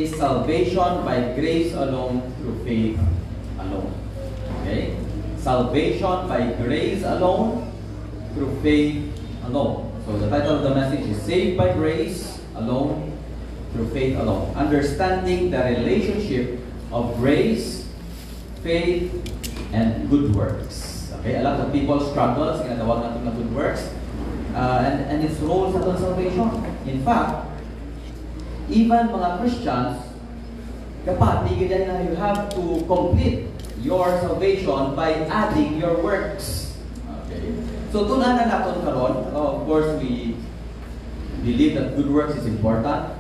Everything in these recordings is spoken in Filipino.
is salvation by grace alone through faith alone. Okay? Salvation by grace alone through faith alone. So the title of the message is Saved by Grace Alone through Faith Alone. Understanding the relationship of grace, faith, and good works. Okay? A lot of people struggle sa ginatawag natin na good works. And its role sa salvation. In fact, even mga Christians, kapag tigil na you have to complete your salvation by adding your works. Okay. So tunan na natin karon. Of course, we believe that good works is important,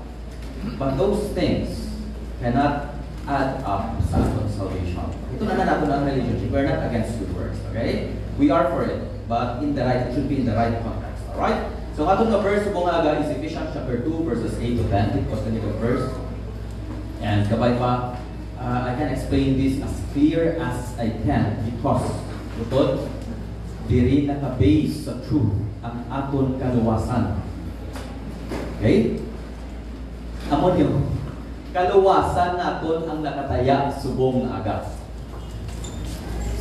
but those things cannot add up sa ating salvation. Tunan na natin ang relationship. We're not against good works. Okay? We are for it, but it should be in the right context. All right? So atong na verse subong aga is Ephesians chapter 2 verses 8 to 10. It was the verse. And kabay pa, I can explain this as clear as I can because utod diri naka-base sa truth ang aton kaluwasan. Okay? Amon yung kaluwasan naton ang nakataya subong aga.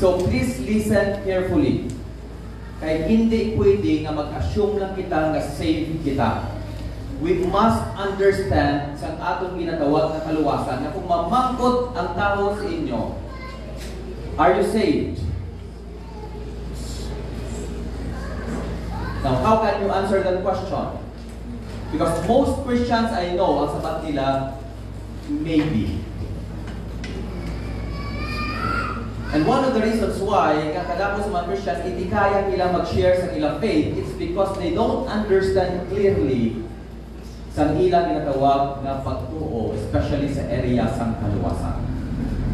So please listen carefully. Kaya hindi pwede nga mag-assume lang kita nga saved kita. We must understand sa atong ginatawag na kaluwasan na kung mamangkot ang tao sa inyo, are you saved? Now, how can you answer that question? Because most Christians I know, ang sabat nila, maybe. And one of the reasons why kadako sa mga Christians hindi kaya nila mag-share sa ilang faith, it's because they don't understand clearly sa ilang ginatawag na pagtuo, especially sa area sang kaluwasan.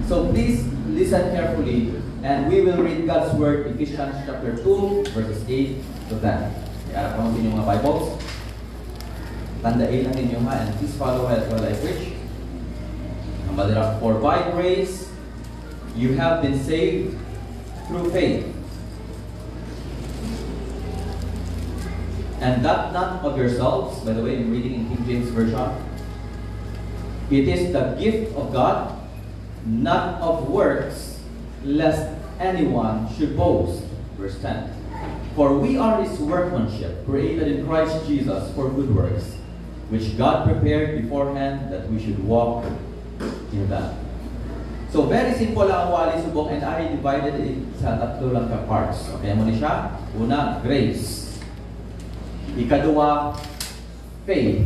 So please listen carefully and we will read God's word, Ephesians chapter 2 verses 8 to 10. Kaya kung ang inyong mga Bibles, tandain lang ninyo ha, and please follow as well I preach. For by grace you have been saved through faith. And that not of yourselves, by the way, I'm reading in King James Version. It is the gift of God, not of works, lest anyone should boast. Verse 10. For we are His workmanship, created in Christ Jesus for good works, which God prepared beforehand that we should walk in them. So very simple lang ang wali subok, and I divided it sa tatlo lang ka parts. Okay, mo ni siya. Una, grace. Ikaduwa, faith.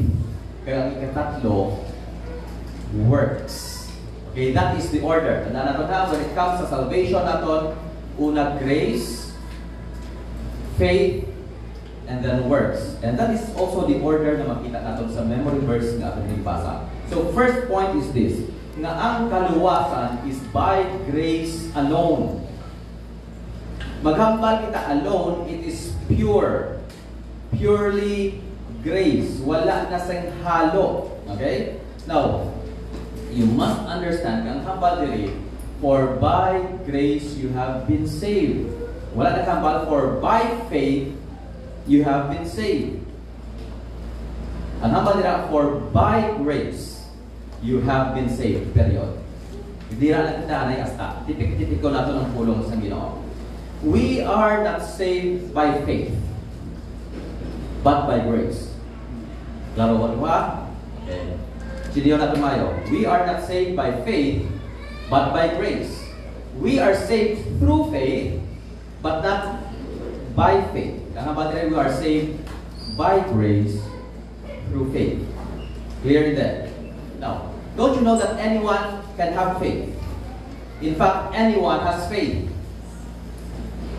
Kaya ang ikatatlo, works. Okay, that is the order. Tandaan natin na, when it comes sa salvation natin, una, grace, faith, and then works. And that is also the order na makita natin sa memory verse na ating nilibasa. So first point is this, nga ang kaluwasan is by grace alone. Maghambal kita alone, it is pure. Purely grace. Wala na sang halo. Okay? Now, you must understand, ang hambal diri, for by grace you have been saved. Wala na hambal, for by faith you have been saved. Ang hambal dira, for by grace you have been saved. Period. Hindi ra natin na asta. Tipik-tipik ko nato ng pulong sa Ginoo. We are not saved by faith, but by grace. Klaro ba? Okay. Siniyo na tumayo. We are not saved by faith, but by grace. We are saved through faith, but not by faith. Kaya ba we are saved by grace through faith. Clear that? Now, don't you know that anyone can have faith? In fact, anyone has faith.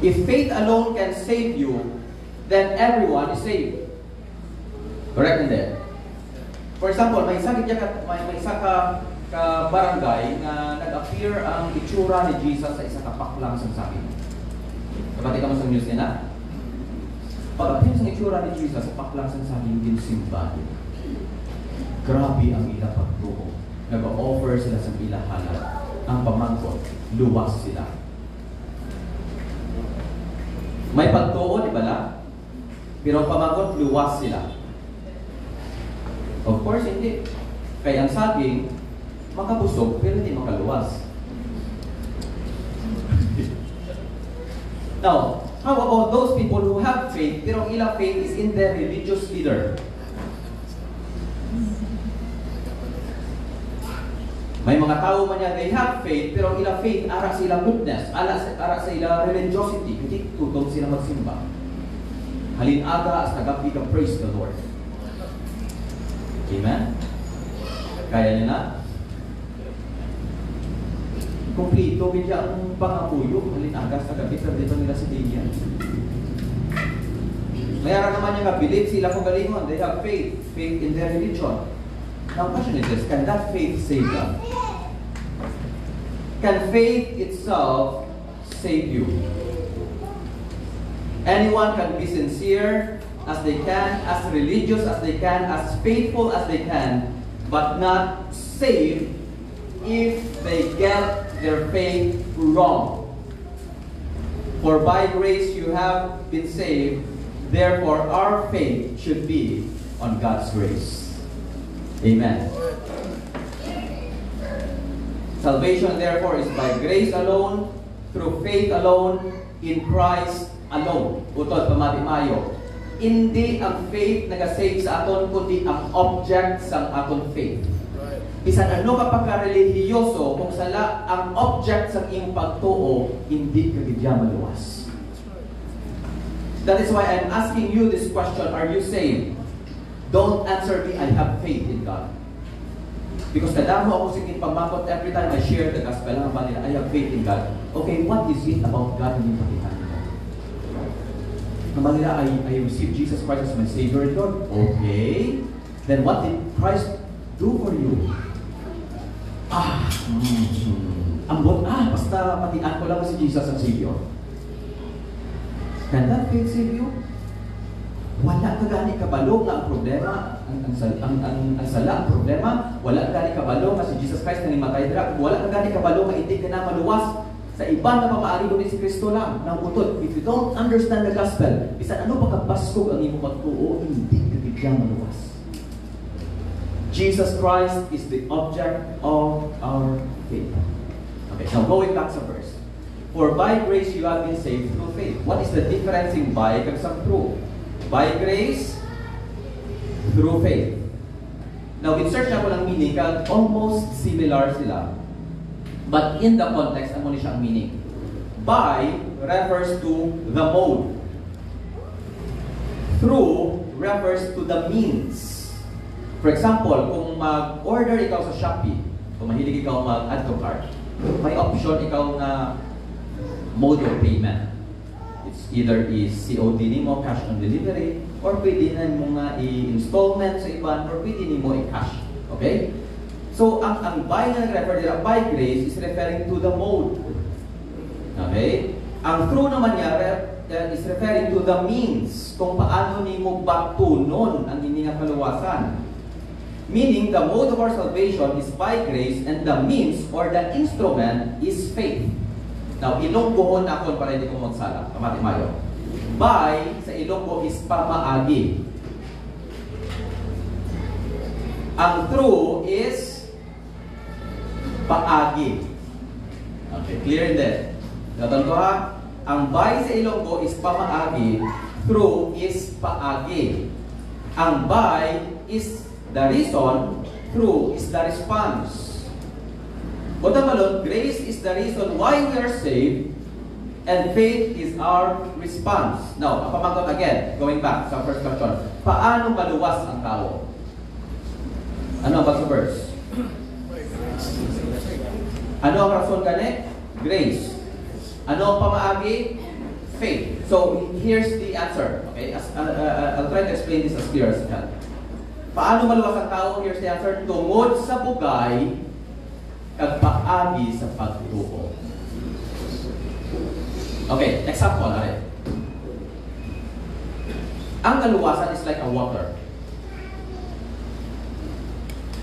If faith alone can save you, then everyone is saved. Correct in there? For example, may isa ka barangay na nag-appear ang itsura ni Jesus sa isa ka paklang sa sakin. Kapati ka mo sa news nila? Pag-appear sa itsura ni Jesus sa paklang sa sakin, ginsimba. Grabe ang ilang pagtuo. Nag-offer sila sa ilang halal. Ang pamangkot, luwas sila. May pagtuo, di ba la? Pero ang pamangkot, luwas sila. Of course, hindi. Kaya ang saging, makabusog, pero hindi makaluwas. Now, how about those people who have faith, pero ang ilang faith is in their religious leader? May mga tao man yan, they have faith, pero ang ilang faith, ara sa ilang goodness, ara sa ilang religiosity, hindi tutong sila magsimba. Halin aga, as nagabi ka, praise the Lord. Amen? Kaya niya na? Kumplito, bigyan ang pangapuyo, halin aga, sa gabi, pero dito nila sa tingyan. Mayroon naman yung kabilib, sila kung galingon, they have faith, faith in their religion. Now, question is this, can that faith save them? Can faith itself save you? Anyone can be sincere as they can, as religious as they can, as faithful as they can, but not saved if they get their faith wrong. For by grace you have been saved, therefore our faith should be on God's grace. Amen. Salvation therefore is by grace alone, through faith alone, in Christ alone. Utod pamati mayo. Hindi ang faith nag-save sa aton, kundi ang object sa aton faith. Bisan ano ka pagka-relihiyoso, kung sala ang object sa iyong pagtuo, hindi ka gidya maluwas. That is why I'm asking you this question, are you saved? Don't answer me, I have faith in God. Because kadamo ako sige pagmakot every time I share the gospel, ang nila, I have faith in God. Okay, what is it about God hindi pakihan mo? Ang nila, I received Jesus Christ as my Savior and Lord. Okay. Then what did Christ do for you? Ambot, basta patian ko lang si Jesus ang Savior. Can that faith save you? Wala ka gani kabalo nga ang problema, ang sala ang problema, wala ka gani kabalo nga si Jesus Christ na nimatay dira, wala ka gani kabalo nga hindi ka na maluwas sa iba na pamaari ko ni si Kristo lang nang utod. If you don't understand the gospel, bisan ano pa kapaskog ang imong pagtuo, hindi ka biglang maluwas. Jesus Christ is the object of our faith. Okay, now going back sa verse. For by grace you have been saved through faith. What is the difference in by kag sa through? By grace, through faith. Now, in-search ako ng meaning, kag almost similar sila. But in the context, ano ni siyang meaning? By refers to the mode. Through refers to the means. For example, kung mag-order ikaw sa Shopee, kung mahilig ikaw mag-add to cart, may option ikaw na mode of payment. It's either is COD nimo, cash on delivery, or pwede na mo nga i-installment sa iban, or pwede nimo i-cash. Okay? So, ang by na refer nila, by grace, is referring to the mode. Okay? Ang through naman niya is referring to the means, kung paano nimo batunon ang hindi nga kaluwasan. Meaning, the mode of our salvation is by grace, and the means or the instrument is faith. Now, Ilonggohon ako para hindi ko magsala. Kamati mayo. By, sa Ilonggo is pamaagi. Ang through is paagi. Okay, clear in that? Natan ko ha? Ang by sa Ilonggo is pamaagi. Through is paagi. Ang by is the reason. Through is the response. Malon, grace is the reason why we are saved, and faith is our response. Now, pamangkot again, going back sa first question. Paano maluwas ang tao? Ano ang sa verse? Ano ang rason kani? Grace. Ano ang pamaagi? Faith. So, here's the answer. Okay, I'll try to explain this as clear as I can. Paano maluwas ang tao? Here's the answer. Tungod sa bugay, kag paagi sa pagtuo. Okay, example na rin. Ang kaluwasan is like a water.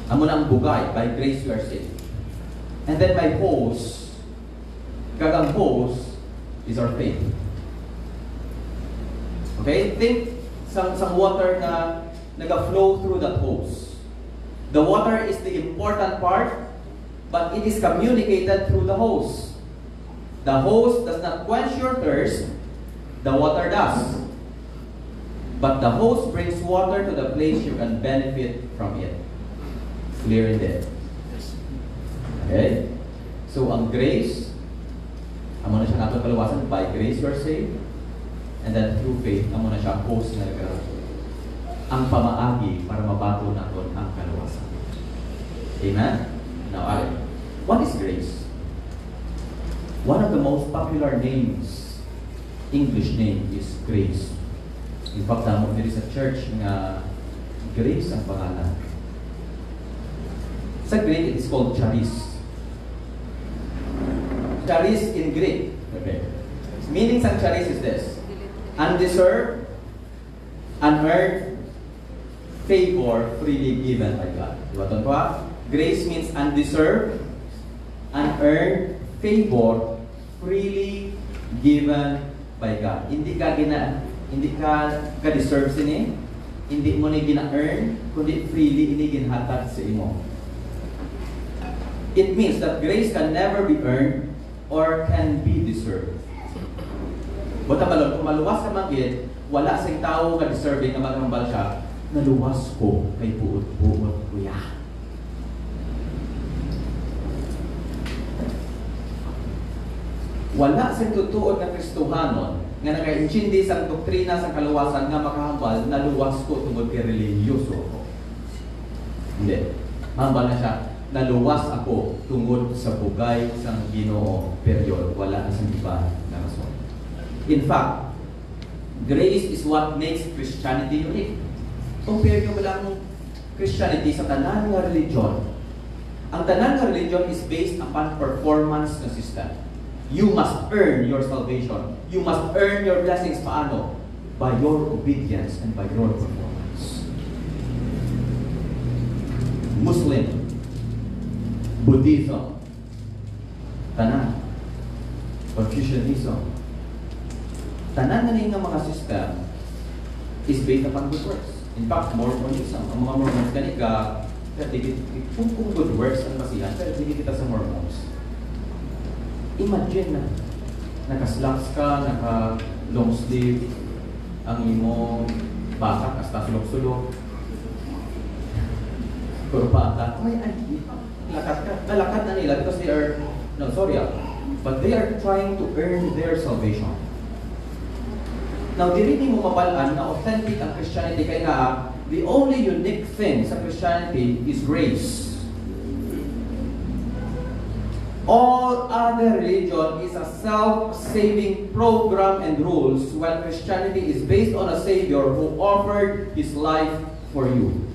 Amo na ang bugay, by grace you are saved. And then by hose, kag ang hose is our faith. Okay, think sang water na naga-flow through that hose. The water is the important part, but it is communicated through the hose. The hose does not quench your thirst, the water does. But the hose brings water to the place you can benefit from it. Clear in there. Okay? So, ang grace, amo na siya natin kaluwasan, by grace you are saved. And then through faith, amo na siya hose na nagkaroon. Ang pamaagi para mabato natin ang kaluwasan. Amen? Now, what is grace? One of the most popular names, English name, is grace. In fact, damo diri sa church nga grace ang pangalan. Sa Greek, it is called charis. Charis in Greek. Okay. Meaning sa charis is this: undeserved, unearned favor freely given by God. Diba ito pa? Grace means undeserved, unearned favor freely given by God. Hindi ka deserve sini, hindi mo ni gina-earn, kundi freely ini ginhatag sa imo. It means that grace can never be earned or can be deserved. Buta balon, kung maluwas ka magid, wala sing tao ka deserving na magambal siya, naluwas ko kay buot-buot kuya. Wala sa tutuod na Kristohanon nga naka-intindi sa doktrina sa kaluwasan nga makahambal na luwas ko tungod kay religyoso ako. Hindi. Mahambal na siya, naluwas ako tungod sa bugay sang Ginoo. Period. Wala na sa iba na rason. In fact, grace is what makes Christianity unique. Compare nyo lang Christianity sa tanan nga religion. Ang tanan nga religion is based upon performance na system. You must earn your salvation. You must earn your blessings. Paano? By your obedience and by your performance. Muslim, Buddhism, tanan, Confucianism, tanan na nga mga system is based upon good works. In fact, Mormonism, ang mga Mormons kanika, kung good works ang basihan, pero hindi kita sa Mormons. Imagine na, naka-slacks ka, naka-long sleeve, ang imo bakak, hasta sulok-sulok, kurbata, lakad ka. Nalakad na nila because they are, but they are trying to earn their salvation. Now, di rin mo mapalaan na authentic ang Christianity kaya nga, the only unique thing sa Christianity is grace. All other religion is a self-saving program and rules, while Christianity is based on a Savior who offered His life for you.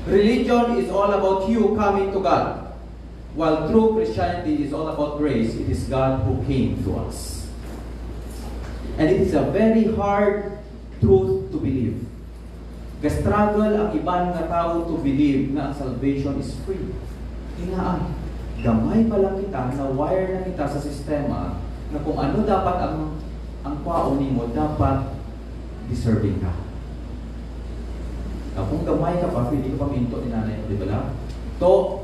Religion is all about you coming to God, while true Christianity is all about grace. It is God who came to us. And it is a very hard truth to believe. Struggle ang ibang nga tao to believe na ang salvation is free. Hinaan, gamay pa lang kita, na-wire na kita sa sistema na kung ano dapat ang kwaon mo, dapat deserving ka. Kung gamay ka pa, hindi ka pa minto ni nanay mo, di ba lang? To,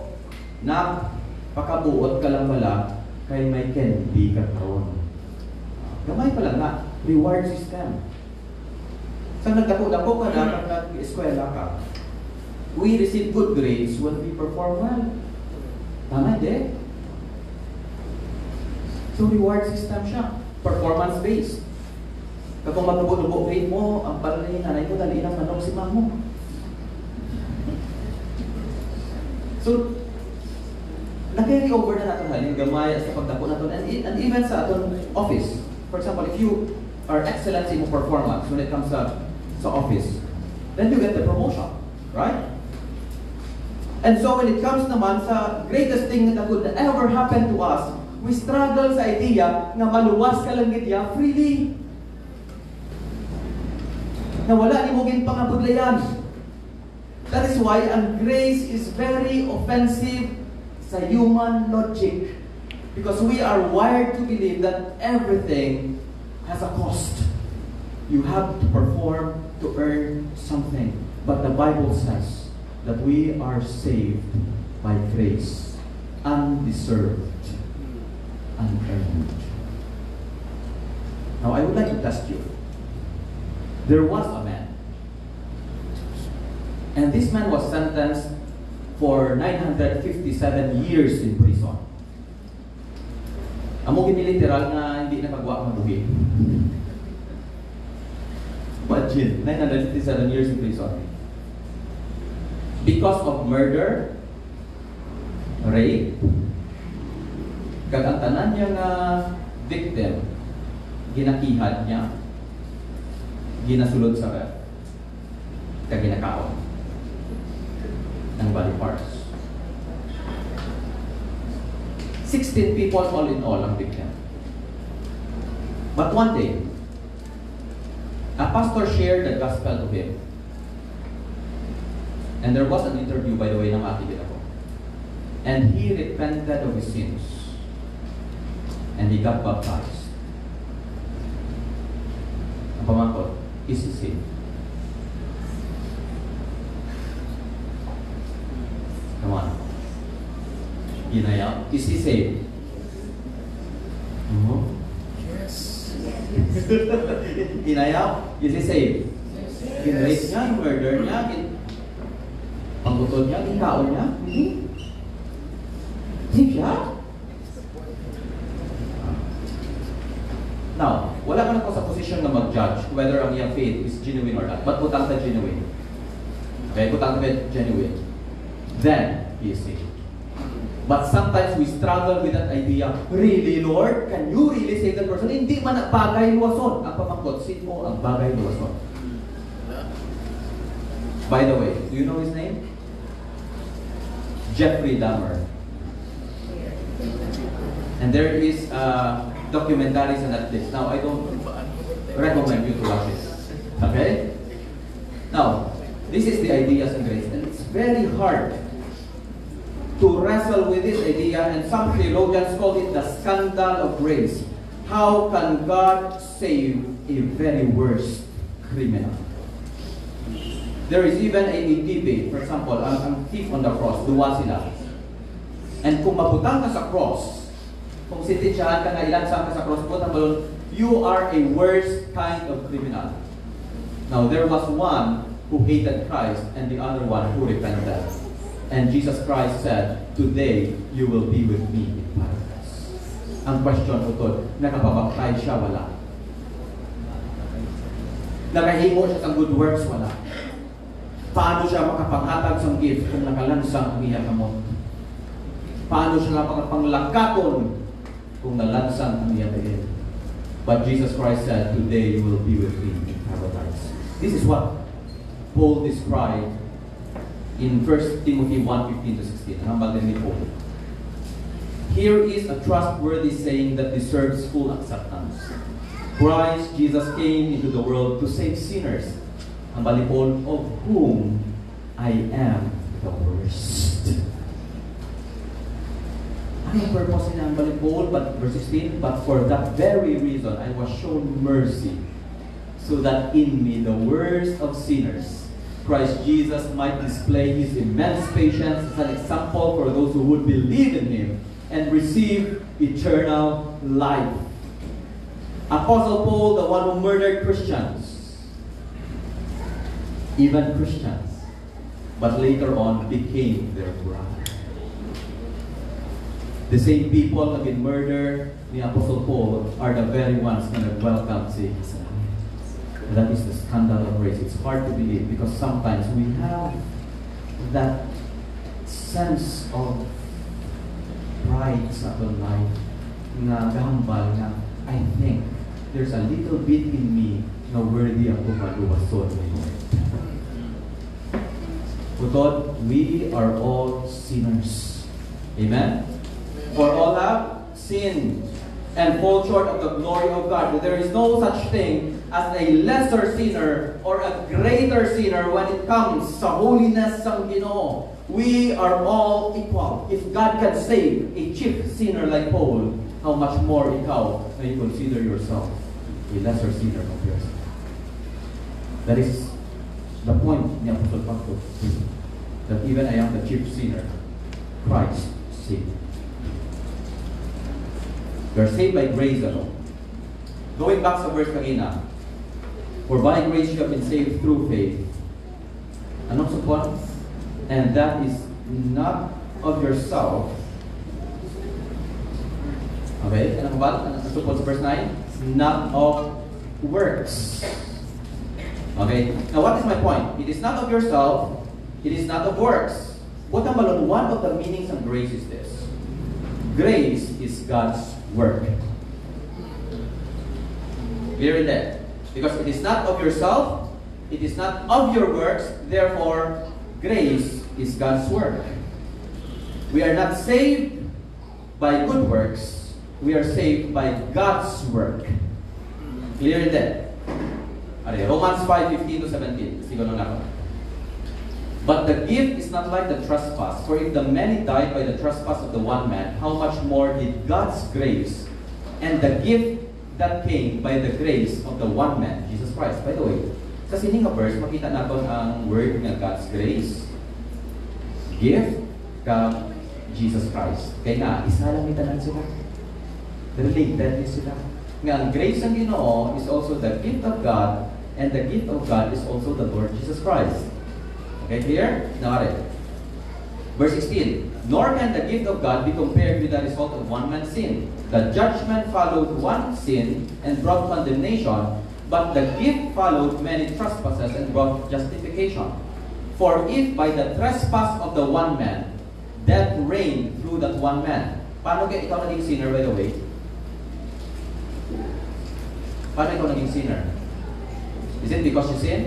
pakabuot ka lang pala, kay may candy ka karon. Gamay pa lang na, reward system. Sa nagdako-dako ka na, nag-eskwela ka, we receive good grades when we perform well. Tama, hindi? So, reward system siya. Performance-based. Kapag magdubo-dubo grade mo, ang pala ni nanay mo, dali ng manok si mamo. So, na-carry over na natin halin, gamay sa pagdako natin, and even sa aton office. For example, if you are excellent in performance when it comes to office, then you get the promotion, right? And so when it comes naman sa greatest thing that could ever happen to us, we struggle sa idea na maluwas ka lang gitya freely. Na wala ni mo ginpangabudlayan. That is why ang grace is very offensive sa human logic. Because we are wired to believe that everything has a cost. You have to perform to earn something. But the Bible says, that we are saved by grace, undeserved, unearned. Now, I would like to test you. There was a man, and this man was sentenced for 957 years in prison. Amo giniliteral na hindi nakagawa ng buhi. Imagine, 957 years in prison. Because of murder, rape, kag ang tanan niya nga victim, ginakihad niya, ginasulod sa ref, kag ginakaon ng body parts. 16 people all in all ang victim. But one day, a pastor shared the gospel to him. And there was an interview, by the way, na makikita ko. And he repented of his sins. And he got baptized. Ang pamangkot, is he saved? Come on. Ginaya, is he saved? Yes. Ginaya, is he saved? Ginrape niya, murder niya, pangutol niya, ginkaon niya. Saved siya? Now, wala ka na po sa position na mag-judge whether ang iyang faith is genuine or not. But putang ka genuine. Okay, putang ka genuine. Then, he is saved. But sometimes we struggle with that idea, really, Lord? Can you really save that person? Hindi man ang bagay luwason. Ang pamangkot, sino ang bagay luwason? By the way, do you know his name? Jeffrey Dahmer. And there is documentaries on Netflix. Now, I don't recommend you to watch it. Okay? Now, this is the ideas in grace. And it's very hard to wrestle with this idea, and some theologians call it the scandal of grace. How can God save a very worst criminal? There is even a debate. For example, ang thief on the cross, duwa sila. And kung mabutang ka sa cross, kung sititsyahan ka na ilansang ka sa cross, butang balon, you are a worst kind of criminal. Now, there was one who hated Christ and the other one who repented. And Jesus Christ said, today you will be with me in paradise. Ang question ko to, nakapabaptay siya, wala. Nakahimo siya sa good works, wala. Paano siya makapanghatag sa gift kung nakalansang ang iya kamot? Paano siya makapanglakaton kung nalansang ang iya kain? But Jesus Christ said, today you will be with me in paradise. This is what Paul described in 1 Timothy 1:15-16. Hambal din ni Paul. Here is a trustworthy saying that deserves full acceptance. Christ Jesus came into the world to save sinners. Hambal ni Paul, of whom I am the worst. Ano yung purpose niya hambal ni Paul? But verse 16, but for that very reason I was shown mercy, so that in me, the worst of sinners, Christ Jesus might display His immense patience as an example for those who would believe in Him and receive eternal life. Apostle Paul, the one who murdered Christians, even Christians, but later on became their brother. The same people who have been murdered ni Apostle Paul are the very ones na nag-welcome si Jesus. That is the scandal of grace. It's hard to believe because sometimes we have that sense of pride sa ating life na gahambal na I think there's a little bit in me na worthy ako maluwason ni Lord. Putod, we are all sinners. Amen? For all have sinned and fall short of the glory of God. There is no such thing as a lesser sinner or a greater sinner when it comes sa holiness ng Ginoo. We are all equal. If God can save a chief sinner like Paul, how much more ikaw na you consider yourself a lesser sinner compared to. That is the point ni Apostle Pablo. that even I am the chief sinner, Christ saved. We are saved by grace alone. Going back sa verse kanina, for by grace you have been saved through faith. Anong support? And that is not of yourself. Okay, ano ba? Ano support sa verse 9? Not of works. Okay, now what is my point? It is not of yourself, it is not of works. What ang balon? One of the meanings of grace is this. Grace is God's work. Clear in that? Because it is not of yourself, it is not of your works, therefore, grace is God's work. We are not saved by good works, we are saved by God's work. Clear in that? Romans 5:15 to 17. Sigo lang ako. But the gift is not like the trespass, for if the many died by the trespass of the one man, how much more did God's grace and the gift that came by the grace of the one man, Jesus Christ. By the way, sa sining nga verse, makita natin ang word nga God's grace, gift, ka Jesus Christ. Kaya nga, isa lang itanan sila. Related sila. Nga, ang grace ng Ginoo is also the gift of God, and the gift of God is also the Lord Jesus Christ. Okay, clear? Now, verse 16. Nor can the gift of God be compared with the result of one man's sin. The judgment followed one sin and brought condemnation, but the gift followed many trespasses and brought justification. For if by the trespass of the one man, death reigned through that one man. Paano kaya ikaw naging sinner, by the way? Paano ikaw naging sinner? Is it because you sin?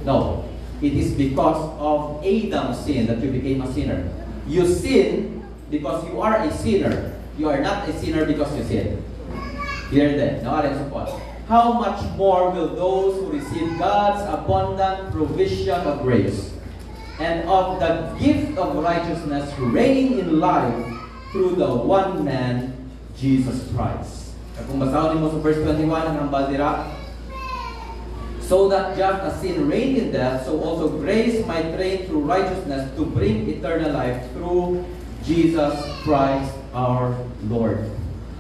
No. It is because of Adam's sin that you became a sinner. You sin because you are a sinner. You are not a sinner because you sin. Clear that? Now, how much more will those who receive God's abundant provision of grace and of the gift of righteousness reign in life through the one man, Jesus Christ? Kung basahin mo sa verse 21 ng Hambal-dira, so that just as sin reigned in death, so also grace might reign through righteousness to bring eternal life through Jesus Christ our Lord.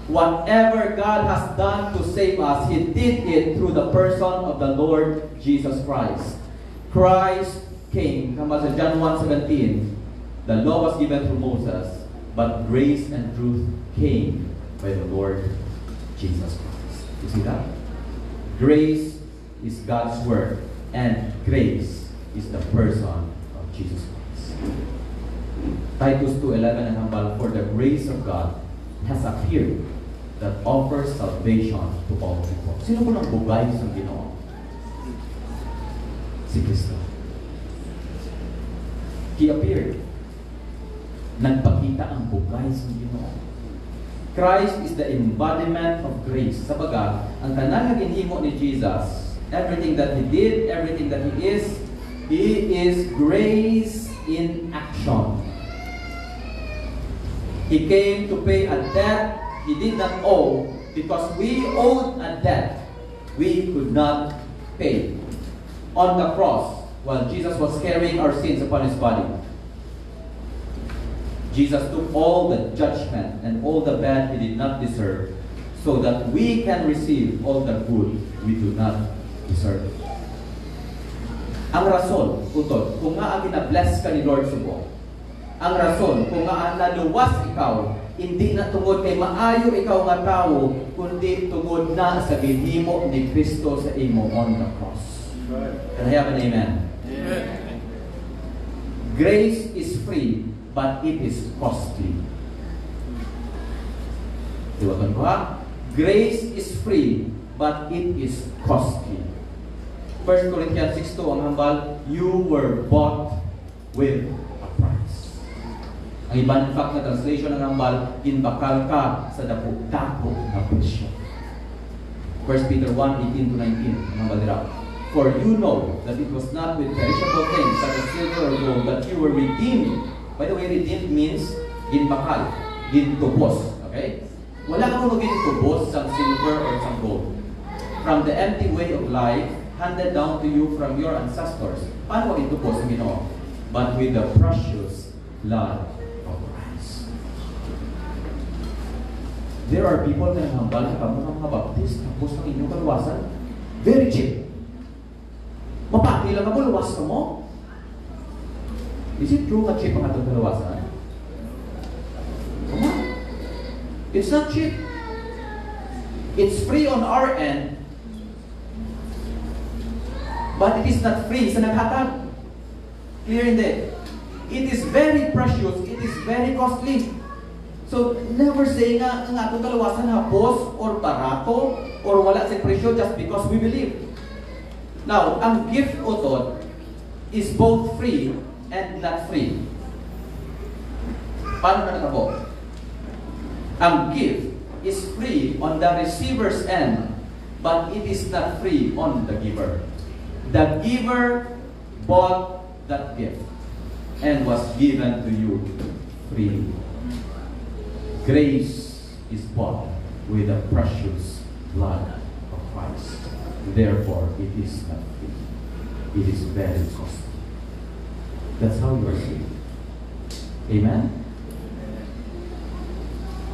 Whatever God has done to save us, He did it through the person of the Lord Jesus Christ. Christ came, kama sa John 1:17, the law was given through Moses, but grace and truth came by the Lord Jesus Christ. You see that? Grace is God's word, and grace is the person of Jesus Christ. Titus 2:11 and hambal, for the grace of God has appeared that offers salvation to all people. Sino po nang bugay sa Ginoo? Si Kristo. He appeared. Nagpakita ang bugay sa Ginoo. Christ is the embodiment of grace. Sabaga, ang tanan nga ginhimo ni Jesus, everything that He did, everything that He is grace in action. He came to pay a debt He did not owe, because we owed a debt we could not pay. On the cross, while Jesus was carrying our sins upon His body, Jesus took all the judgment and all the bad He did not deserve, so that we can receive all the good we do not deserve. Ang rason, utod, kung nga ang gina-bless ka ni Lord Subo, ang rason, kung nga naluwas ikaw, hindi na tungod kay maayo ikaw nga tao, kundi tungod na sa ginhimo ni Kristo sa imo on the cross. Can I have an amen? Amen. Grace is free, but it is costly. Diwatan ko ha? Grace is free, but it is costly. 1 Corinthians 6:2 ang hambal, you were bought with a price. Ang ibang fact na translation ng hambal, inbakal ka sa dako-dako na presyo. 1 Peter 1:18 to 19 ang hambal dira. For you know that it was not with perishable things such as silver or gold that you were redeemed. By the way, redeemed means ginbakal, gintubos. Okay? Wala ka mo gintubos sa silver or sa gold. From the empty way of life handed down to you from your ancestors. Paano mo gintubos ang Ginoo? but with the precious blood of Christ. There are people na hambal sa kamo ng mga baptist, tapos ang inyong kaluwasan, very cheap. Mapati lang ako, luwas ka mo. Is it true na cheap ang atong kaluwasan? Come on. It's not cheap. It's free on our end, but it is not free sa naghatag. Clear hindi? It is very precious. It is very costly. So, never say nga ang atong kaluwasan hapos or barato or wala sa presyo just because we believe. Now, ang gift utot is both free and not free. Paano na nakabo? Ang gift is free on the receiver's end, but it is not free on the giver. The giver bought that gift and was given to you freely. Grace is bought with the precious blood of Christ. Therefore, it is not free. It is very costly. That's how you are saved. Amen?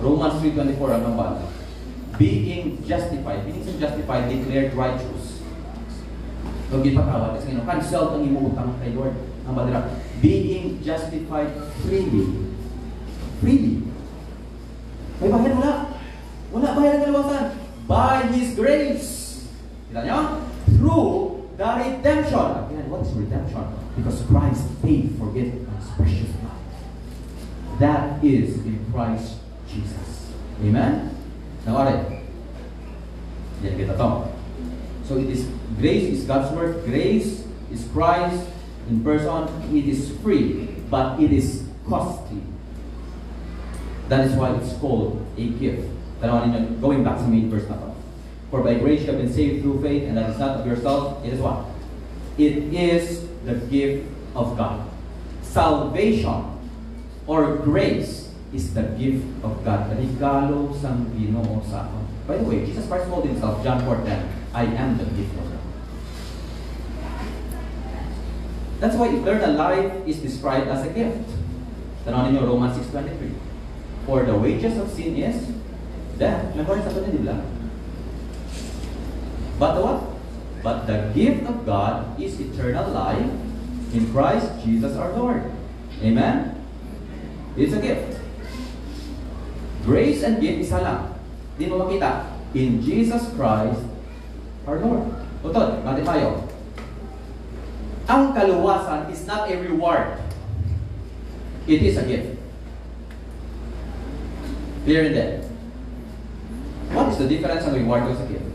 Romans 3:24 ang nabala. Being justified. Being justified, declared righteous. Huwag ipatawad. Kasi cancel ang imuutang kay Lord. Ang badira. Being justified freely. Freely. May bayad wala. Wala bayad ng kaluwasan. By His grace. Kita niyo? Through the redemption. Again, what is redemption? Because Christ paid for it on His precious blood. That is in Christ Jesus. Amen? Now, alright. Yan kita to. So, it is, grace is God's word. Grace is Christ in person. It is free, but it is costly. That is why it's called a gift. Tanawan ninyo, going back to main verse na to. For by grace you have been saved through faith, and that is not of yourself. It is what? It is the gift of God. Salvation or grace is the gift of God. Regalo sang Ginoo sa atin. By the way, Jesus Christ told Himself, John 4:10, I am the gift of God. That's why eternal life is described as a gift. Tanawin niyo Romans 6:23. For the wages of sin is death. Nagkaroon sa kanya, di ba? But the what? But the gift of God is eternal life in Christ Jesus our Lord. Amen? It's a gift. Grace and gift, isa lang. Di mo makita. In Jesus Christ, our Lord. Utod, mati tayo. Ang kaluwasan is not a reward. It is a gift. Clear in that? What is the difference ng reward o sa gift?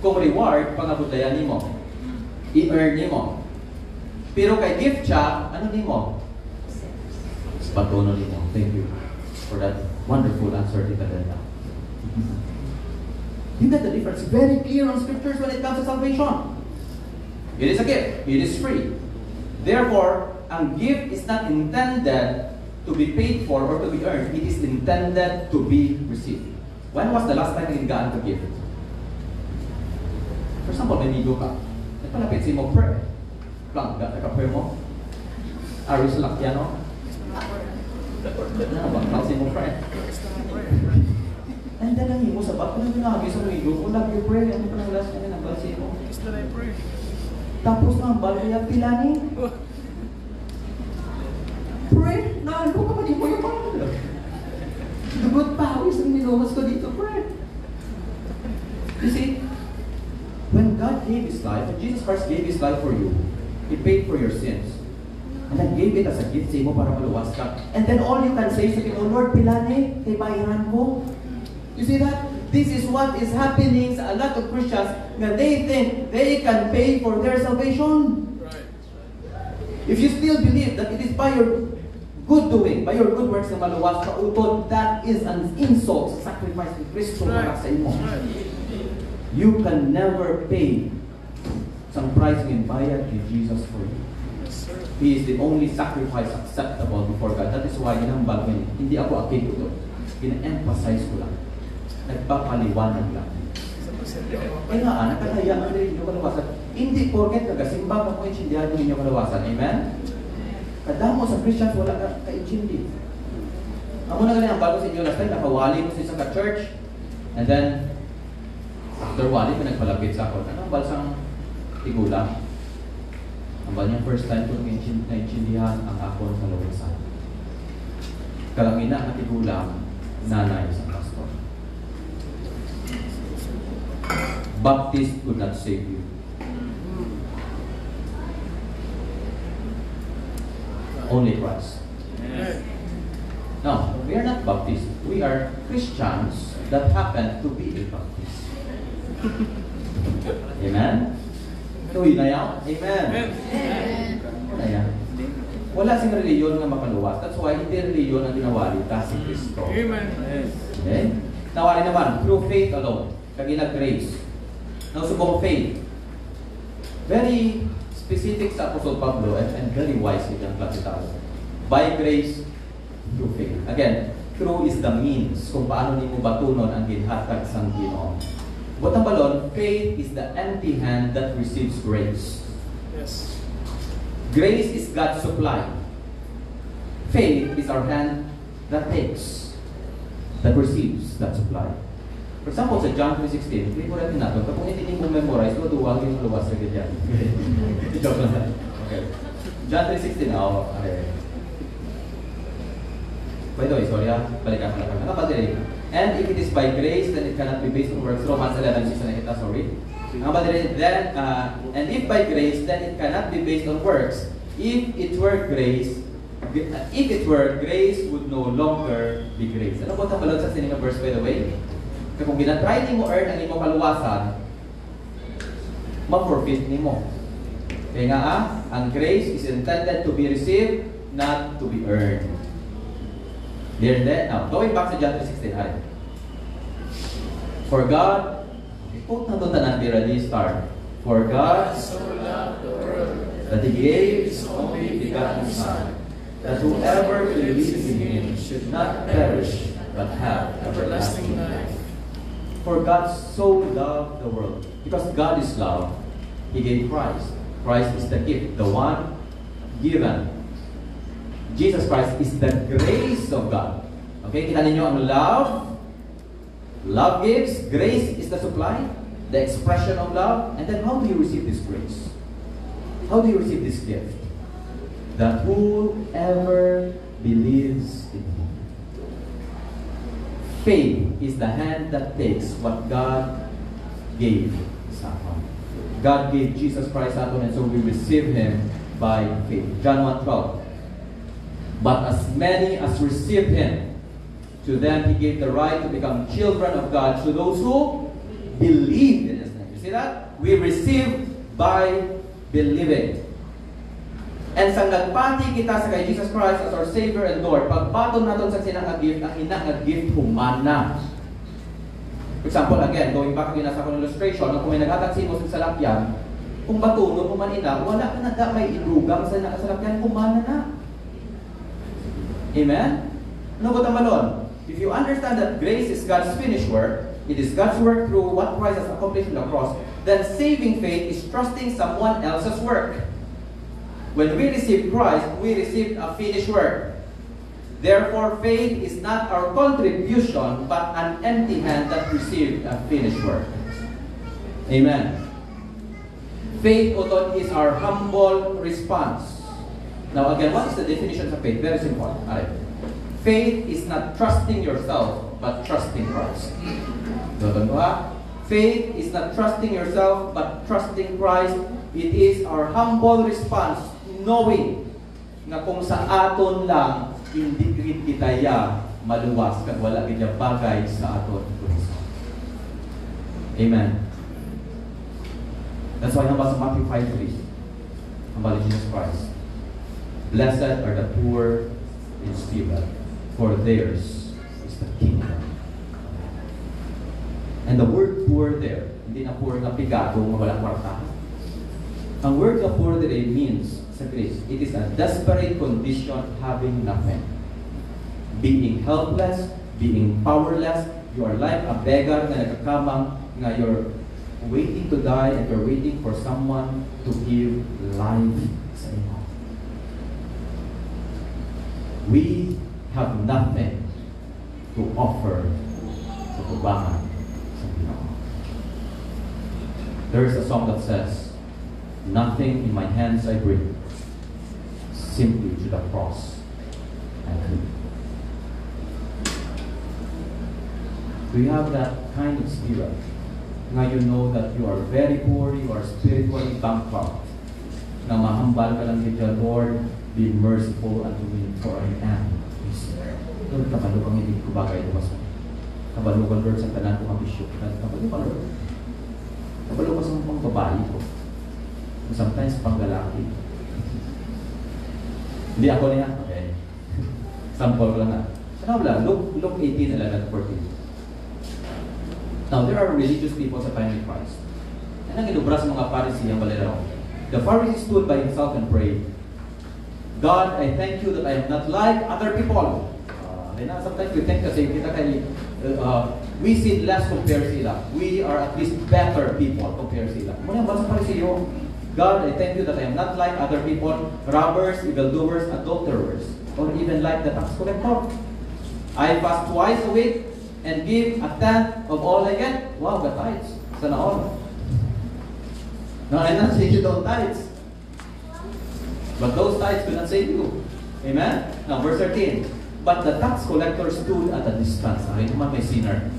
Kung reward, pangabudayan ni mo. I-earn ni mo. Pero kay gift siya, ano ni mo? Patuno ni mo. Thank you for that wonderful answer, Tita Brenda. You get the difference. Very clear on scriptures when it comes to salvation. It is a gift. It is free. Therefore, ang gift is not intended to be paid for or to be earned. It is intended to be received. When was the last time you got a gift? For example, may nido ka. Nagpalapit si mo, pray. Plangga, nagka-pray mo. Aris Lakiano. Ano ba? Kasi mo pray. And then ang imo sa ba't ko nang ginagawa sa nido, kung nag-pray, ano pa nang last na nagbalsi mo? Tapos ang balay ang pilanin. Pray, naano ka pa di mo yung pangalan. Dugot pawis ang minumas ko dito, pray. You see, when God gave His life, when Jesus Christ gave His life for you, He paid for your sins. And then gave it as a gift sa imo para maluwas ka. And then all you can say sa Ginoo, Lord, pilani, kay bayaran mo. You see that? This is what is happening sa a lot of Christians na they think they can pay for their salvation. Right. If you still believe that it is by your good doing, by your good works na maluwas ka utod, that is an insult sa sacrifice ni Kristo para sa imo. You can never pay some price ng bayad ni Jesus for you. He is the only sacrifice acceptable before God. That is why inambal ko hindi ako akit ito. Gina-emphasize ko lang. Nagpapaliwanag lang. Kaya nga, nakataya ang rin yung kalawasan. Hindi porket nagasimba ka mo, intindihan yung inyong kalawasan. Amen? Kadamo sa Christians, wala ka-intindi. Amo na ganyan, ang bago sa inyo last time, nakawali mo sa isang ka-church, and then, after wali, may nagpalapit sa ako. Ano ang balsang tigulang? Ang ba niya, first time ko naintindihan ang akon sa lawasan. Kalangina na tigulang, nanay sa pastor. Baptist could not save you. Only Christ. No, we are not Baptist. We are Christians that happen to be a Baptist. Amen? Tuloy na yan? Amen? Wala yan. Wala sing reliyon nga makaluwas. That's why hindi reliyon ang ginawali ta si Kristo. Amen. Okay? Nawali naman, through faith alone. Kagina grace. Now, subong faith. Very specific sa Apostle Pablo and very wise itong klasitao. By grace, through faith. Again, through is the means kung paano ni mo batunon ang ginhatag sang Ginoo. Butang balon, faith is the empty hand that receives grace. Yes. Grace is God's supply. Faith is our hand that takes, that receives that supply. For example, sa John 3:16, hindi mo natin natin, kung hindi mo memorize, maduwag yung luwas sa ganyan. Joke lang. Okay. John 3:16, okay. By the way, sorry balikan ko lang. Ano ba din? And if it is by grace, then it cannot be based on works. Romans 11:6 na kita, sorry. Ano ba din? Then, and if by grace, then it cannot be based on works. If it were grace, would no longer be grace. Ano ba ito balon sa sininga verse, by the way? Kung ginatry ni mo earn ang imong kaluwasan, ma-forfeit ni mo. Kaya nga ang grace is intended to be received, not to be earned. There and then, now, going back to John 3:16, for God, quote na ito tanan, be ready, start. For God So loved the world that He gave His only begotten Son, that whoever believes in Him should not perish, but have everlasting life. For God so loved the world. Because God is love, He gave Christ. Christ is the gift, the one given. Jesus Christ is the grace of God. Okay, kita ninyo ang love. Love gives, grace is the supply, the expression of love. And then how do you receive this grace? How do you receive this gift? That whoever believes in Him. Faith is the hand that takes what God gave sa atin. God gave Jesus Christ sa atin, and so we receive Him by faith. John 1:12. But as many as received Him, to them He gave the right to become children of God, to those who believe in His name. You see that? We receive by believing. And sa nagpati kita sa kay Jesus Christ as our Savior and Lord, pagbaton natin sa sinang gift, ang ina nga gift humana. For example, again, going back again sa akong illustration, kung may naghatag si mo sa salakyan, kung batunon mo man ina, wala ka na may idugang sa nakasalakyan, humana na. Amen? Ano ba tamalon? If you understand that grace is God's finished work, it is God's work through what Christ has accomplished on the cross, then saving faith is trusting someone else's work. When we receive Christ, we received a finished work. Therefore, faith is not our contribution, but an empty hand that received a finished work. Amen. Faith is our humble response. Now again, what is the definition of faith? Very simple. Alright. Faith is not trusting yourself, but trusting Christ. Faith is not trusting yourself, but trusting Christ. It is our humble response, knowing na kung sa aton lang, hindi kitaya maluwas kag wala gid bagay sa aton. Amen. That's why nabasa Matthew 5:3. Ang balik Jesus Christ. Blessed are the poor in spirit, for theirs is the kingdom. And the word poor there, hindi na poor na pigato, walang kwarta. Ang word na poor there means, sa Greek, it is a desperate condition having nothing. Being helpless, being powerless, you are like a beggar na nagkakamang, nga you're waiting to die and you're waiting for someone to give life sa inyo. we have nothing to offer sa tubangan sa Ginoo. There is a song that says, nothing in my hands I bring, simply to the cross I cling. Do you have that kind of spirit? Now you know that you are very poor, you are spiritually bankrupt. Na mahambal ka lang dito, Lord, be merciful unto me, for I am his sinner. Lord, kabalo kang hindi ko bagay ito sa kabalo ka, Lord, sa tanan ko ang bisyo. Kabalo ka, Lord. Kabalo ka sa mga babae ko. Sometimes pang lalaki. Hindi ako niya. Okay. Sample ko lang na. Ano wala? Luke 18, 11, 14. Now, there are religious people sa time of Christ. Yan ang inubra sa mga Pharisee ang baleraw. The Pharisee stood by himself and prayed, God, I thank you that I am not like other people. Sometimes we think kasi kita kay we sin less compared sila. We are at least better people compared sila. Muna ba sa Pharisee? God, I thank you that I am not like other people, robbers, evildoers, adulterers, or even like the tax collector. I fast twice a week and give a tenth of all I get. Wow, the tithes. Sana all. Now, I'm not saying you don't tithes. But those tithes will not save you. Amen? Now, verse 13. But the tax collector stood at a distance. Ay, naman may sinner.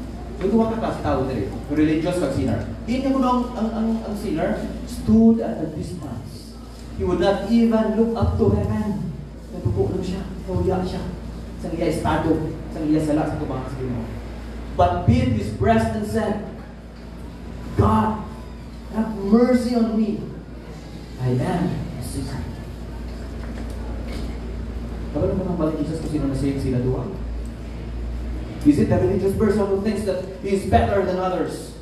Yung duwa ka kasi tao dito. Religious kag sinner. Hindi mo nung ang sinner stood at a distance. He would not even look up to heaven. Natupo lang siya. Nauya siya. Sa iya estado. Sa iya sala sa tubangan sa Ginoo. But beat his breast and said, God, have mercy on me. I am a sinner. Kapag naman balik Jesus kung sino na-save sila doon? Is it the religious person who thinks that he is better than others?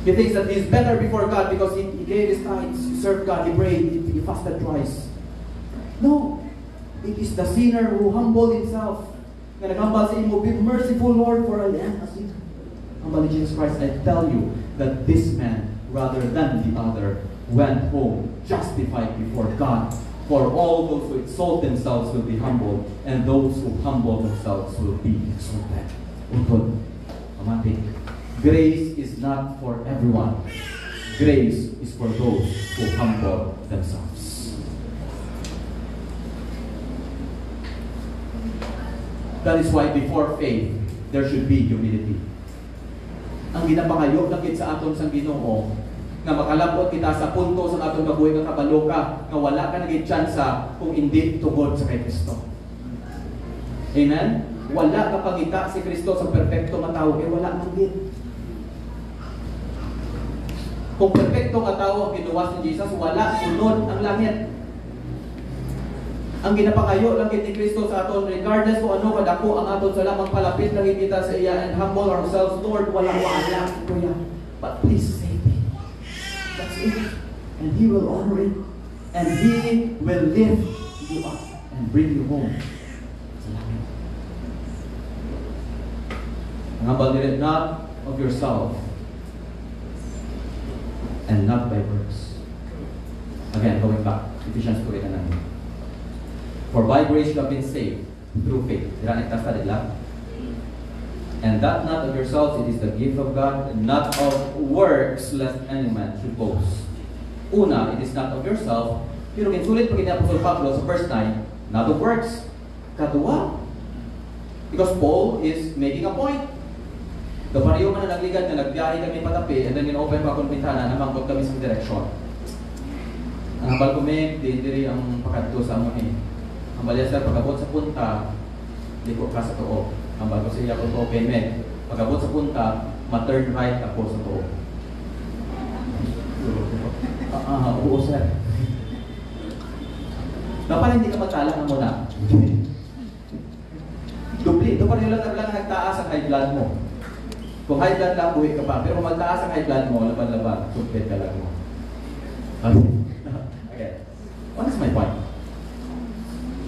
He thinks that he is better before God because he gave his tithes, he served God, he prayed, he fasted twice. No. It is the sinner who humbled himself. Nga naghambal sa imo, be merciful, Lord, for I am a sinner. Humble ni Jesus Christ, I tell you that this man, rather than the other, went home justified before God. For all those who exalt themselves will be humbled, and those who humble themselves will be exalted. Utod, amati. Grace is not for everyone. Grace is for those who humble themselves. That is why before faith, there should be humility. Ang ginapangayo lang sa aton sang Ginoo, nga makalabot kita sa punto sa atong kabuhi nga kabalo ka, nga wala ka naging tsansa kung hindi tungod sa kay Kristo. Amen? Wala ka pangita si Kristo sa perfecto nga tao, wala man din. Kung perfecto nga tao ang ginuwas ni Jesus, wala sunod ang langit. Ang ginapangayo lang ni Kristo sa aton, regardless kung ano kadako ang aton sa lamang palapit lang kita sa iya and humble ourselves, Lord, wala ito yan. But please save me. That's it. And He will honor it. And He will lift you up and bring you home. Sa langit. Ang hambal nila, not of yourself and not by works. Again, going back, Ephesians 2:8 and 9. For by grace you have been saved through faith. And that not of yourselves, it is the gift of God, not of works, lest any man should boast. Una, it is not of yourself. Pero kinsulit pag Apostol Pablo sa verse 9, not of works. Kadua. Because Paul is making a point. Kapariyo man na nagligad na nagbiyahe kami patapi, and then in-open pa akong bintana, namangkot kami sa direksyon. Ang hambal ko may, diri ang pakadto sa amon eh. Ang balya sir, pagabot sa punta, liko ka sa tuo. Ang bago sa iya ko to open med. Pagabot sa punta, ma-turn right ako sa tuo. Oo sir. Dapat hindi ka magtala ng muna. Dupli, ito pa rin lang nagtaas ang high blood mo. Kung high blood lang, buhi ka pa. Pero kung magtaas ang high blood mo, laban-laban, sumpit ka lang mo. Okay. What is my point?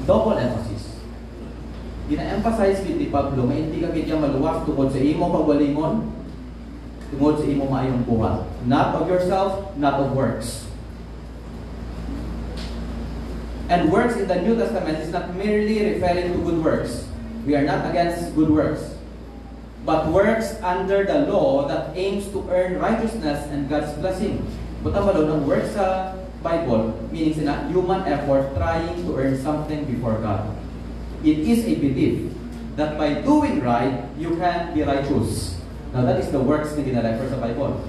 Double emphasis. Gina-emphasize ni Pablo, may hindi ka kanya maluwas tungkol sa imo pagwalingon, tungkol sa imo maayong buhat. Not of yourself, not of works. And works in the New Testament is not merely referring to good works. We are not against good works. But works under the law that aims to earn righteousness and God's blessing. Buta ba ng works sa Bible, meaning sina human effort trying to earn something before God. It is a belief that by doing right, you can be righteous. Now that is the works na ginrefer sa Bible.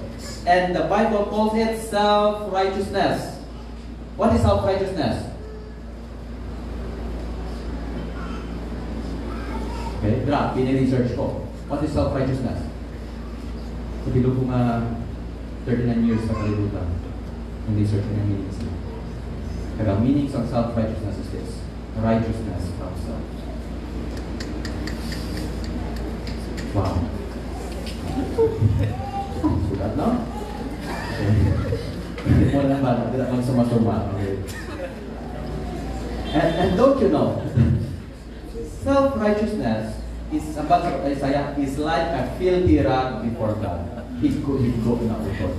And the Bible calls it self-righteousness. What is self-righteousness? Okay, drop, pini-research ko. What is self-righteousness? Sa bilog ko nga 39 years sa kalibutan. Yung research ko yung meanings. Kaya meanings of self-righteousness is this. Righteousness from self. Wow. Sulat, no? Okay. Wala ba? Hindi naman sumasuma. Okay. And don't you know, self-righteousness is about Isaiah is like a filthy rag before God. Higgo na utod.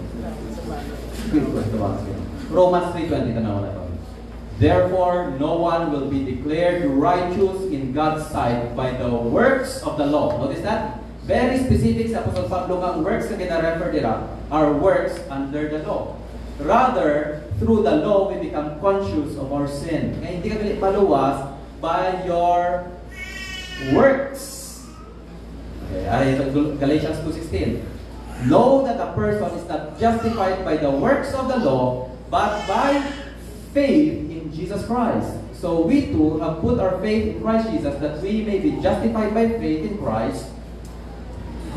Romans 3:20 tanaw na to. Therefore, no one will be declared righteous in God's sight by the works of the law. Notice that? Very specific sa Apostol Pablo nga ang works na gina-refer dira are works under the law. Rather, through the law, we become conscious of our sin. Kaya hindi ka maluwas by your works. Okay, Galatians 2:16. Know that a person is not justified by the works of the law, but by faith in Jesus Christ. So we too have put our faith in Christ Jesus, that we may be justified by faith in Christ,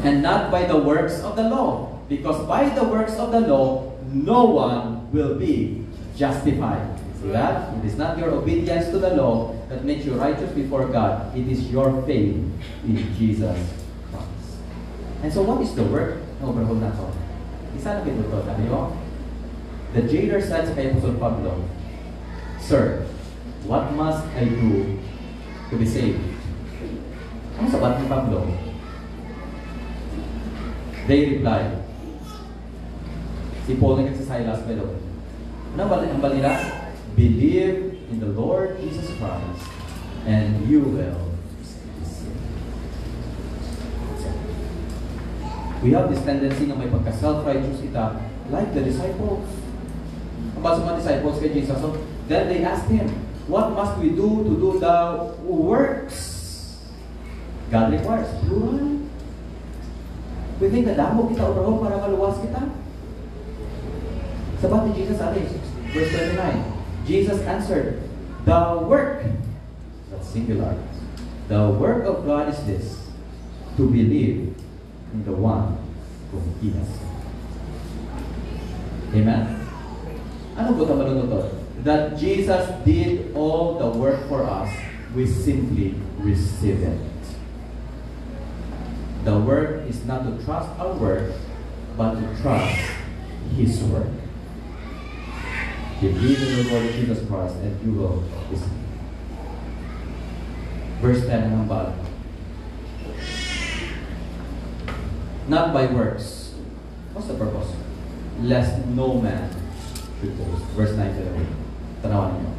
and not by the works of the law. Because by the works of the law, no one will be justified. See that? It is not your obedience to the law that makes you righteous before God. It is your faith in Jesus Christ. And so what is the work? Overhaul na to. Isa na ito. Sabi mo? The jailer said sa kay Apostol Pablo, Sir, what must I do to be saved? Ano sabat ni Pablo? They replied, si Paul and si Silas, by the way, ano ang balila? Believe in the Lord Jesus Christ, and you will be saved. We have this tendency na may pagka-self-righteous kita, like the disciples. Ang basa mga disciples kay Jesus, so then they asked him, what must we do to do the works God requires? Plural. We think na damo kita o para maluwas kita. Sabat ni Jesus, verse 29. Jesus answered, the work, that's singular, the work of God is this, to believe in the one whom He has sent. Amen? Ano po ito malunod? That Jesus did all the work for us, we simply receive it. The work is not to trust our work, but to trust His work. Believe in the Lord Jesus Christ and you will be saved. Verse 10 ng bala. Not by works. What's the purpose? Lest no man should boast. Verse 9 to the way. Tanawan niyo.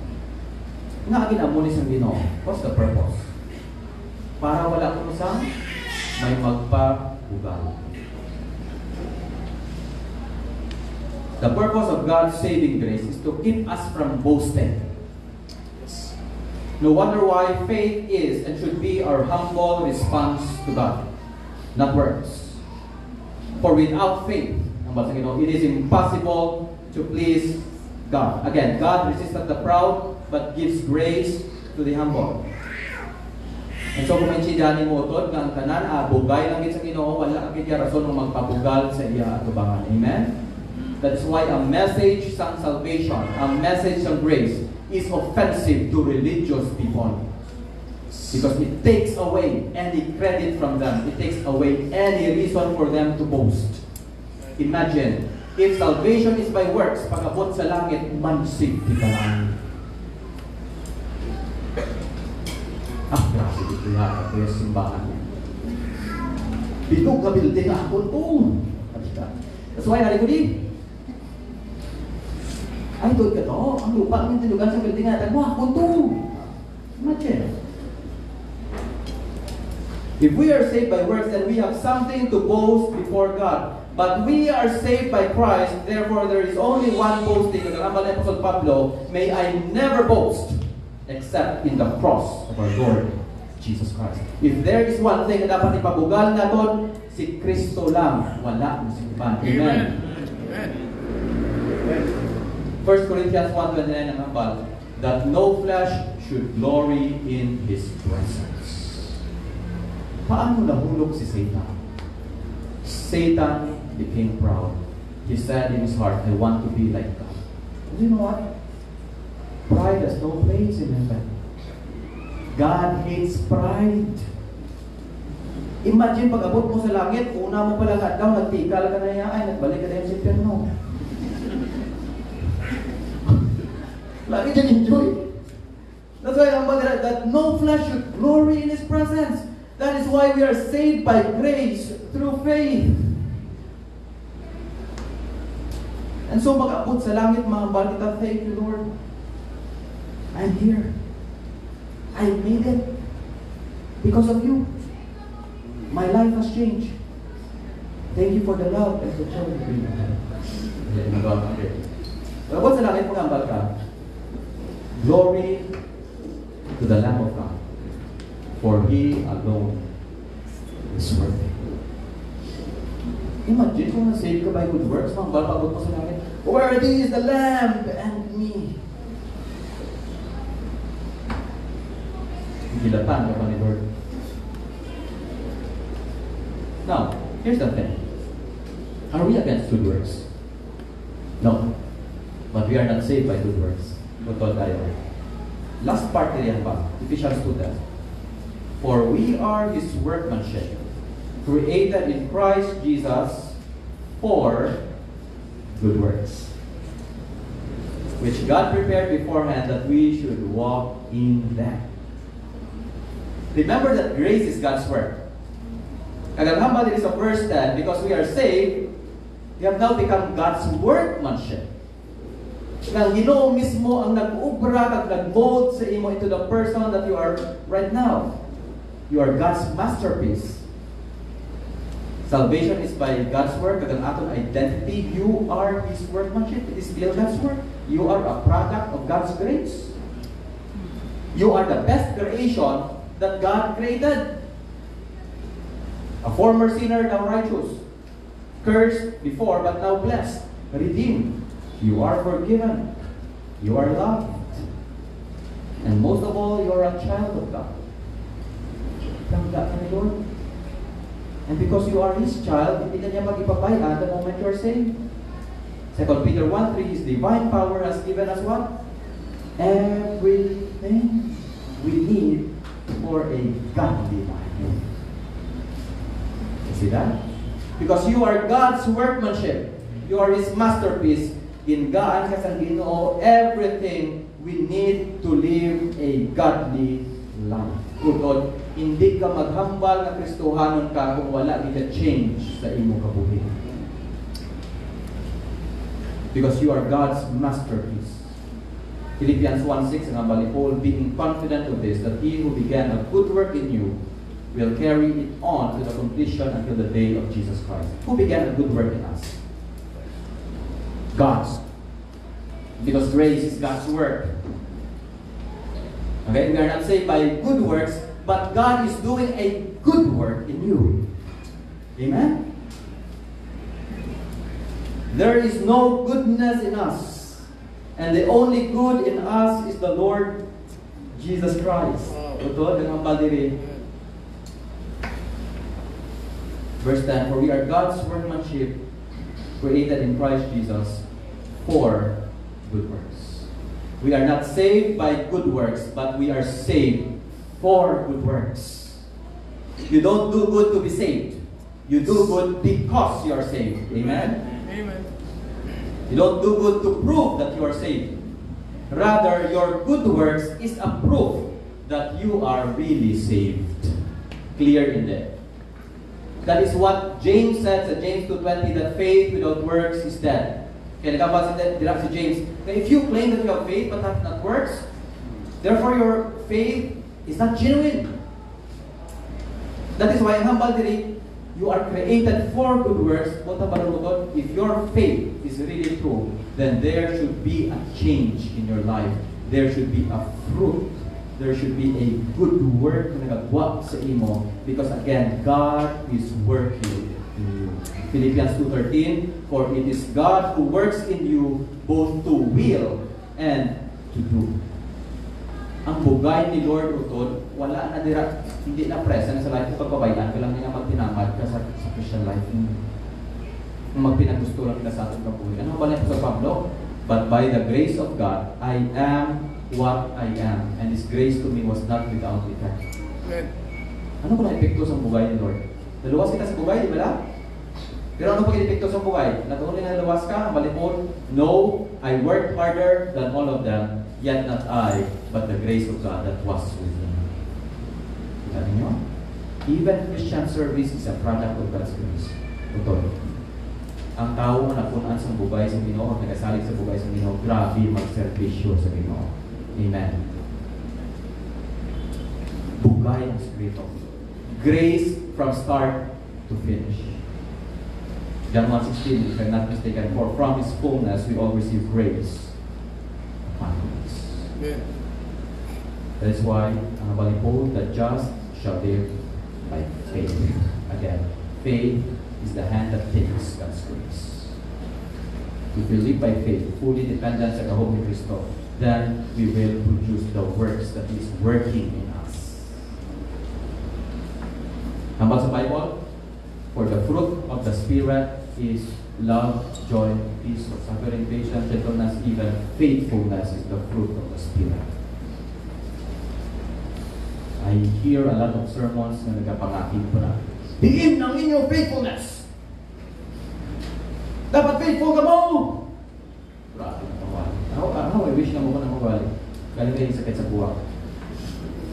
Nga ginamunis ang Ginoo. What's the purpose? Para wala kung isang may magpabugal. The purpose of God's saving grace is to keep us from boasting. No wonder why faith is and should be our humble response to God, not works. For without faith, it is impossible to please God. Again, God resists the proud but gives grace to the humble. And so kung maintindihan mo ito, nga ang tanan, bugay lang sa Ginoo, wala kang rason ng magpabugal sa iya atubangan. Amen? That's why a message of salvation, a message of grace, is offensive to religious people. Because it takes away any credit from them. It takes away any reason for them to boast. Imagine, if salvation is by works, pag-abot sa langit, mansig di ka lang. Grabe dito yata. Ito yung simbahan. Bitog ka building ako. That's why, hari ko di. Ay, doon ka to. Ang lupa ng tinugan sa building natin. Wah, kunto. Imagine. If we are saved by works, then we have something to boast before God. But we are saved by Christ, therefore there is only one boasting. Nagkakambal ni Apostle Pablo, may I never boast except in the cross of our Lord Jesus Christ. If there is one thing na dapat ipabugal natin, si Kristo lang, wala na si iba. Amen. Amen. 1 Corinthians 1:29 ang ambal, that no flesh should glory in His presence. Paano nahulog si Satan? Satan became proud. He said in his heart, I want to be like God. And you know what? Pride has no place in heaven. God hates pride. Imagine pag abot mo sa langit, una mo pala daw, nagtikal ka na niya, ay, nagbalik ka na yung simpyerno. Lagi dyan enjoy. That's why I'm that no flesh should glory in His presence. That is why we are saved by grace through faith. And so mag-abot sa langit mga balita, thank you Lord. I'm here. I made it. Because of you. My life has changed. Thank you for the love and the joy you bring. Mag-abot sa langit mga balita. Glory to the Lamb of God. For He alone is worthy. Imagine kung na-save ka by good works, mga balpagod mo sa langit. Worthy is the Lamb and me. Gilatan ka pa ni Lord. Now, here's the thing. Are we against good works? No. But we are not saved by good works. Totoo tayo. Last part nila ba? Ephesians 2:10. For we are His workmanship, created in Christ Jesus for good works, which God prepared beforehand that we should walk in them. Remember that grace is God's work. Agad-hamba din sa verse 10, because we are saved, we have now become God's workmanship. Nang Ginoo mismo ang nag-ubra kag nag-mold sa imo into the person that you are right now. You are God's masterpiece. Salvation is by God's work. Kag ang atong identity, you are His workmanship. It is still God's work. You are a product of God's grace. You are the best creation that God created. A former sinner, now righteous. Cursed before, but now blessed. Redeemed. You are forgiven. You are loved. And most of all, you are a child of God. Tangga ka ni Lord. And because you are His child, hindi na niya mag-ipabayaan the moment you are saved. 2 Peter 1:3, His divine power has given us what? Everything we need for a godly life. You see that? Because you are God's workmanship. You are His masterpiece. In God, kasang Ginoo, everything we need to live a godly life. Utod, hindi ka maghambal na Kristohanon ka kung wala ka change sa imo kabuhi. Because you are God's masterpiece. Philippians 1:6 ang ambal ni Paul, being confident of this, that He who began a good work in you will carry it on to the completion until the day of Jesus Christ. Who began a good work in us? God's. Because grace is God's work. Okay, we are not saved by good works, but God is doing a good work in you. Amen? There is no goodness in us, and the only good in us is the Lord Jesus Christ. Totoo, dengan diri. Verse 10, for we are God's workmanship, created in Christ Jesus for good works. We are not saved by good works, but we are saved for good works. You don't do good to be saved. You do good because you are saved. Amen? Amen. You don't do good to prove that you are saved. Rather, your good works is a proof that you are really saved. Clear in there. That is what James said in James 2:20, that faith without works is dead. Kaya nagkabasa direct si James, that if you claim that you have faith but have not works, therefore your faith is not genuine. That is why, ang hambal diri, you are created for good works. If your faith is really true, then there should be a change in your life. There should be a fruit. There should be a good work na nagagawa sa imo. Because again, God is working in you. Philippians 2:13, for it is God who works in you both to will and to do. Ang bugay ni Lord utod, wala na dira, hindi na present sa life ko pagbabayan ko lang niya magtinamad ka sa Christian life. Kung magpinagusto lang nila sa ating kabuhay. Ano ba niya sa Pablo? But by the grace of God, I am what I am. And His grace to me was not without effect. Amen. Ano ba na epekto sa bugay ni Lord? Naluwas kita sa bugay, di ba lang? Pero ano pag epekto sa bugay? Natuloy na naluwas ka, malipon? No, I worked harder than all of them. Yet not I, but the grace of God that was with me. Kita niyo? Even Christian service is a product of God's grace. Totoo. Ang tao na napunan sa bugay sa Ginoo, nagasalig sa bugay sa Ginoo, grabe magserbisyo sa Ginoo. Amen. Bugay ang Espiritu. Grace from start to finish. John 1:16, if I'm not mistaken, for from His fullness we all receive grace upon grace. Amen. That is why, ang balipod, the just shall live by faith. Again, faith is the hand that takes God's grace. If we live by faith, fully dependent sa kahog ni Kristo, then we will produce the works that He is working in us. Hambal sa Bible, for the fruit of the Spirit is love, joy, peace, suffering, patience, gentleness, even faithfulness is the fruit of the Spirit. I hear a lot of sermons na nagpapangakit po na, diin ang inyong faithfulness! Dapat faithful ka mo! Grabe na kawali. How I wish na mo ko na mawali. Galing kayo sakit sa buwak.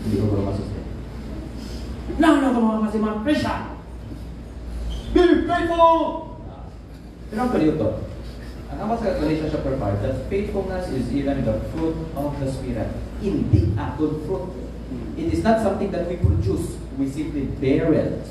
Hindi ko ba masustain. Nano ka mga kasi mga Christian! Be faithful! Pero ang paliw to. Ang amas sa Galatians chapter 5, that faithfulness is even the fruit of the Spirit. Hindi atong fruit. It is not something that we produce. We simply bear it.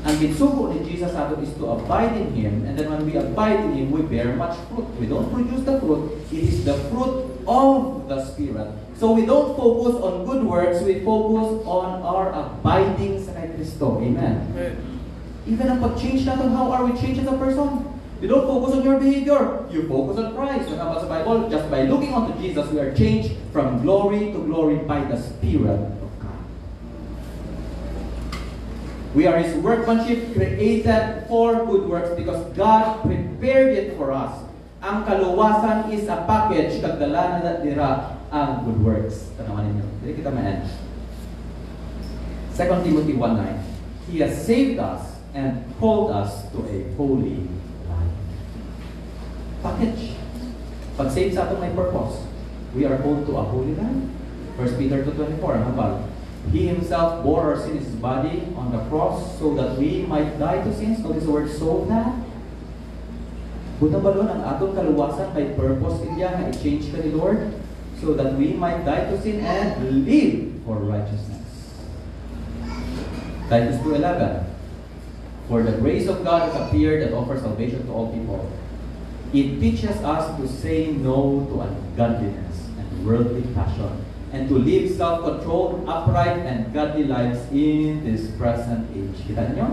Ang gitsugo ni Jesus sa atin is to abide in Him, and then when we abide in Him, we bear much fruit. We don't produce the fruit. It is the fruit of the Spirit. So we don't focus on good works, we focus on our abiding sa kay Kristo. Amen. Amen. Even ang pag-change natin, how are we changed as a person? You don't focus on your behavior. You focus on Christ. Sa Bible, just by looking unto Jesus, we are changed from glory to glory by the Spirit of God. We are His workmanship created for good works because God prepared it for us. Ang kaluwasan is a package kagdala na dira ang good works. Tanawan ninyo. Dili kita ma-end. 2 Timothy 1:9. He has saved us and called us to a holy life. Package. Pag-save sa atong may purpose. We are called to a holy life. 1 Peter 2:24, ang habal. He Himself bore our sins in His body on the cross so that we might die to sins. Notice the word so that. Butang balon ang atong kaluwasan may purpose niya na i-change ka ni Lord so that we might die to sin and live for righteousness. Titus 2:11. For the grace of God has appeared that offers salvation to all people. It teaches us to say no to ungodliness and worldly passion, and to live self-controlled, upright, and godly lives in this present age. Kita niyo?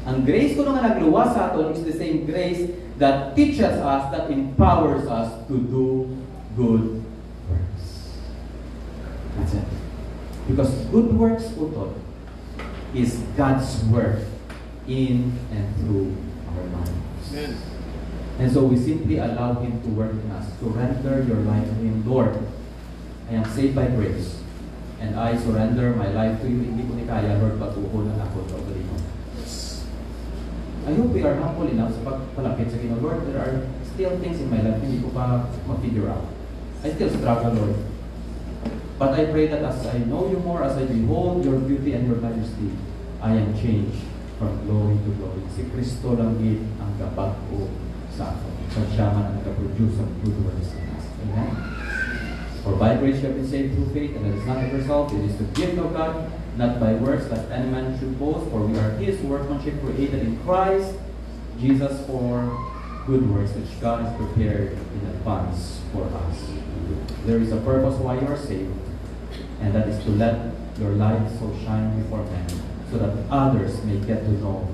Ang grace ko nung nagluwas sa aton is the same grace that teaches us, that empowers us to do good works. That's it. Because good works, utod, is God's work in and through our lives. Amen. And so we simply allow Him to work in us. Surrender your life to Him. Lord, I am saved by grace. And I surrender my life to You. Hindi ko ni kaya, Lord, patuhon ang ako sa ugali mo. I hope we are humble enough sa pagpalapit sa Ginoo. Lord, there are still things in my life hindi ko pa ma-figure out. I still struggle, Lord. But I pray that as I know You more, as I behold Your beauty and Your majesty, I am changed from glory to glory. Si Kristo lang ang gabag ko Sakto. So siya man ang nag-produce of good works in us. Amen? For by grace you have been saved through faith, and that is not of yourself, it is the gift of God, not by works, lest any man should boast, for we are His workmanship, created in Christ Jesus for good works, which God has prepared in advance for us. There is a purpose why you are saved, and that is to let your light so shine before men, so that others may get to know